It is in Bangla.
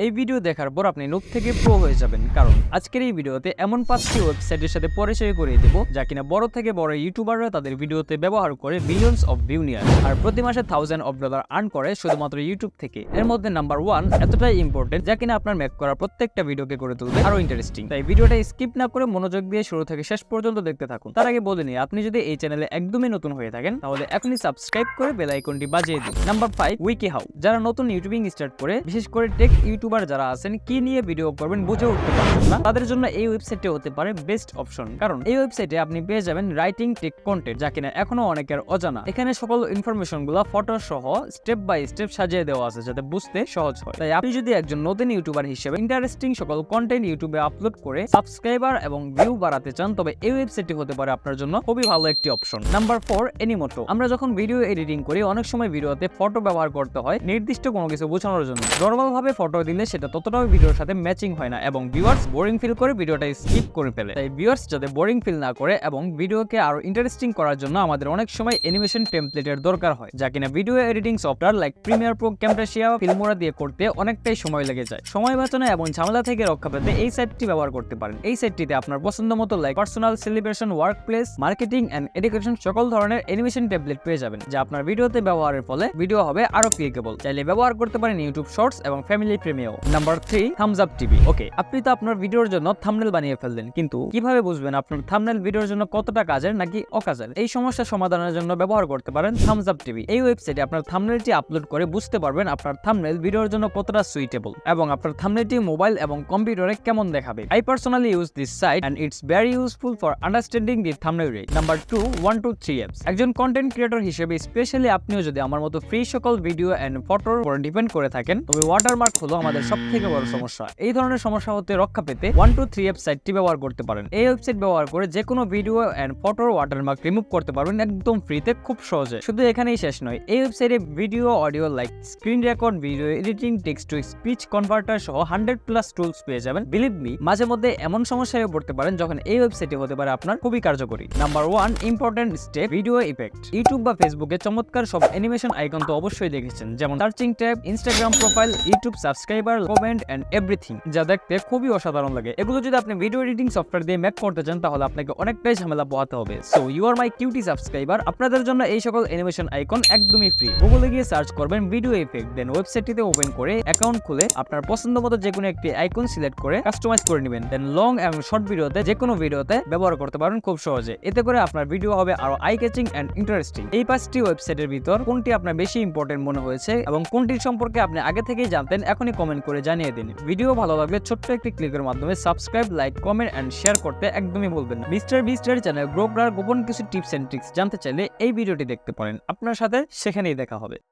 এই ভিডিও দেখার পর আপনি নুব থেকে প্রো হয়ে যাবেন, কারণ আজকের এই ভিডিওতে এমন 5টি ওয়েবসাইটের সাথে পরিচয় করিয়ে দেব যা কিনা বড় থেকে বড় ইউটিউবাররা তাদের ভিডিওতে ব্যবহার করে বিলিয়নস অফ ভিউ নিয়ে আসে আর প্রতি মাসে $1000 আর্ন করে শুধুমাত্র ইউটিউব থেকে। এর মধ্যে নাম্বার 1 এতটাই ইম্পর্টেন্ট যা কিনা আপনার মেক করা প্রত্যেকটা ভিডিওকে করে তুলবে আরো ইন্টারেস্টিং। তাই ভিডিওটা স্কিপ না করে মনোযোগ দিয়ে শুরু থেকে শেষ পর্যন্ত দেখতে থাকুন। তার আগে বলে নিই, আপনি যদি এই চ্যানেলে একদমই নতুন হয়ে থাকেন তাহলে এখনই সাবস্ক্রাইব করে বেল আইকনটি বাজিয়ে দিন। নাম্বার 5 উইকিহাউ। যারা নতুন ইউটিউবিং স্টার্ট করে, বিশেষ করে টেক ইউটিউবার যারা আছেন, কি নিয়ে ভিডিও করবেন বুঝে উঠতে পারছেন না, তাদের জন্য এই ওয়েবসাইটটি হতে পারে বেস্ট অপশন। কারণ এই ওয়েবসাইটে আপনি পেয়ে যাবেন রাইটিং টেক কন্টেন্ট যা কিনা এখনো অনেকের অজানা। এখানে সকল ইনফরমেশন গুলো ফটো সহ স্টেপ বাই স্টেপ সাজিয়ে দেওয়া আছে যাতে বুঝতে সহজ হয়। তাই আপনি যদি একজন নতুন ইউটিউবার হিসেবে ইন্টারেস্টিং সকল কন্টেন্ট ইউটিউবে আপলোড করে সাবস্ক্রাইবার এবং ভিউ বাড়াতে চান, তবে এই ওয়েবসাইটটি হতে পারে আপনার জন্য খুবই ভালো একটি অপশন। নাম্বার 4 এনিমোটো। আমরা যখন ভিডিও এডিটিং করি অনেক সময় ভিডিওতে ফটো ব্যবহার করতে হয় নির্দিষ্ট কোনো কিছু বোঝানোর জন্য। নরমাল ভাবে ফটো দিলে সেটা ততটাও ভিডিওর সাথে ম্যাচিং হয় না এবং ভিউয়ার্স বোরিং ফিল করে ভিডিওটা স্কিপ করে ফেলে। তাই ভিউয়ার্স যাতে বোরিং ফিল না করে এবং ভিডিওকে আরো ইন্টারেস্টিং করার জন্য আমাদের অনেক সময় অ্যানিমেশন টেমপ্লেটের দরকার হয়, যা কিনা video editing software like Premiere Pro, Camtasia, Filmora দিয়ে করতে অনেকটাই সময় লেগে যায়। সময় বাঁচানো এবং ঝামেলা থেকে রক্ষা পেতে এই সাইটটি ব্যবহার করতে পারেন। এই সাইটটিতে আপনার পছন্দ মতো like personal, celebration, work place, marketing and education সকল ধরনের অ্যানিমেশন টেমপ্লেট পেয়ে যাবেন, যা আপনার ভিডিওতে ব্যবহারের ফলে ভিডিও হবে আরো ক্লিকেবল। চাইলে ব্যবহার করতে পারেন ইউটিউব শর্টস এবং ফ্যামিলি প্রিমিয়াও। Number 3 thumbs up TV. Okay, আপনি তো আপনার ভিডিওর জন্য থাম্বনেল বানিয়ে ফেললেন, কিন্তু কিভাবে বুঝবেন আপনার থাম্বনেল ভিডিওর জন্য কতটা কাজের নাকি অকাজের? এই সমস্যা সমাধানের জন্য ব্যবহার করতে পারেন থামস আপ টিভি। এই ওয়েবসাইটে আপনার থাম্বনেলটি আপলোড করে বুঝতে পারবেন আপনার থাম্বনেল ভিডিওর জন্য কতটা সুইটেবল এবং আপনার থাম্বনেলটি মোবাইল এবং কম্পিউটারে কেমন দেখাবে। I personally use this site and it's very useful for understanding the thumbnail rate. Number 2 1 2 3 apps. একজন কন্টেন্ট ক্রিয়েটর হিসেবে স্পেশালি আপনিও যদি আমার মতো ফ্রি সকল ভিডিও এন্ড ফটোর উপর ডিপেন্ড করে থাকেন, তবে ওয়াটারমার্ক হলো আমাদের সবথেকে বড় সমস্যা। এই ধরনের সমস্যা হতে রক্ষা পেতে 1 2 3 অ্যাপ সাইটটি ব্যবহার করতে পারেন। এই ওয়েবসাইট ব্যবহার করে যে কোনো ভিডিও এন্ড ফটোর ওয়াটারমার্ক রিমুভ করতে পারবেন একদম ফ্রিতে, খুব সহজে। শুধু এখানেই শেষ নয়, এই ওয়েবসাইটে video, audio like screen record, video editing, text to speech converter সহ 100+ টুলস পেয়ে যাবেন। বিলিভ মি, মাঝে মধ্যে এমন সমস্যায় পড়তে পারেন যখন এই ওয়েবসাইটে হতে পারে আপনার খুবই কার্যকরী। Number 1 important step video effect. YouTube বা ফেসবুকে চমৎকার সব অ্যানিমেশন আইকন তো অবশ্যই দেখেছেন, যেমন searching tab, Instagram profile, YouTube subscriber, comment and everything, যা দেখতে খুবই অসাধারণ লাগে। এগুলো যদি আপনি ভিডিও এডিটিং সফটওয়্যার দিয়ে মেক করতে চান তাহলে আপনাকে অনেকটাই ঝামেলা পোহাতে হবে। So you are my cutie subscriber, আপনাদের জন্য এই সকল অ্যানিমেশন আইকন একদমই ফ্রি। গুগলে গিয়ে সার্চ করবেন ভিডিও ইফেক্ট, দেন ওয়েবসাইটটিতে ওপেন করে অ্যাকাউন্ট খুলে আপনার পছন্দ মতো যে কোনো একটি আইকন সিলেক্ট করে কাস্টমাইজ করে নেবেন। দেন লং এবং শর্ট ভিডিওতে যে কোনো ভিডিওতে ব্যবহার করতে পারেন খুব সহজে। এতে করে আপনার ভিডিও হবে আরো আই ক্যাচিং এন্ড ইন্টারেস্টিং। এই 5টি ওয়েবসাইটের ভিতর কোনটি আপনার বেশি ইম্পর্টেন্ট মনে হয়েছে এবং কোনটির সম্পর্কে আপনি আগে থেকেই জানতেন, এখনই কমেন্ট করে জানিয়ে দিন। ভিডিও ভালো লাগলে ছোট্ট একটি ক্লিকের মাধ্যমে subscribe, like, comment and share করতে একদমই ভুলবেন না। মিস্টার বিস্টের চ্যানেল গ্রো করার গোপন কিছু টিপস এন্ড ট্রিক্স জানতে চাইলে এই ভিডিওটি দেখতে পারেন। আপনার সাথে সেখানেই দেখা হবে।